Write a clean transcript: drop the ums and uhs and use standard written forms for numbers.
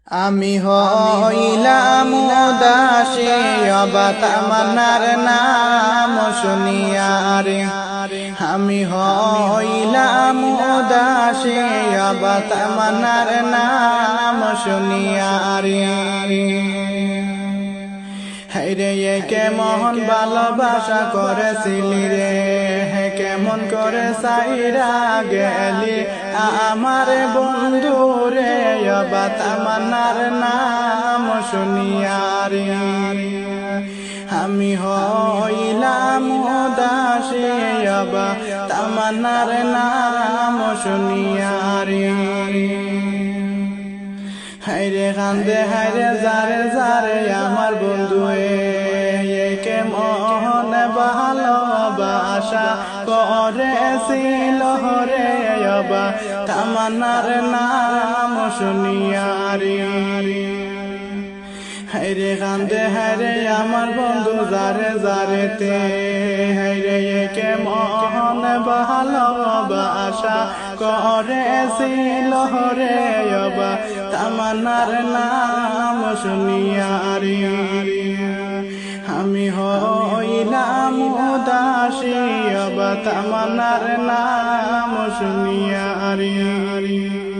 আমি হইলাম উদাসী অবা তামান্নার নাম শুনিয়া রে। আমি হইলাম উদাসী অবা তামান্নার নাম শুনিয়া রে। হায়রে এ কেমন ভালোবাসা করেছিলি রে, কেমন করে সাইরা গেলি আমার বন্ধু রে অবা তামান্নার নাম শুনিয়া রে। আমি হইলাম উদাসী অবা তামান্নার নাম শুনিয়া রে। হায়রে কান্দে হায়রে যারে যারে আমার বন্ধু কেমন ভালোবাসা করেছিল রে অবা তামান্নার নাম শুনিয়া রে। হায়রে কান্দে হায়রে আমার বন্ধু যারে যারেতে, হায়রে কেমন ভালোবাসা করেছিল রে অবা তামান্নার নাম শুনিয়া রে। আমি হইলাম উদাসী অবা তামান্নার নাম শুনিয়া রে।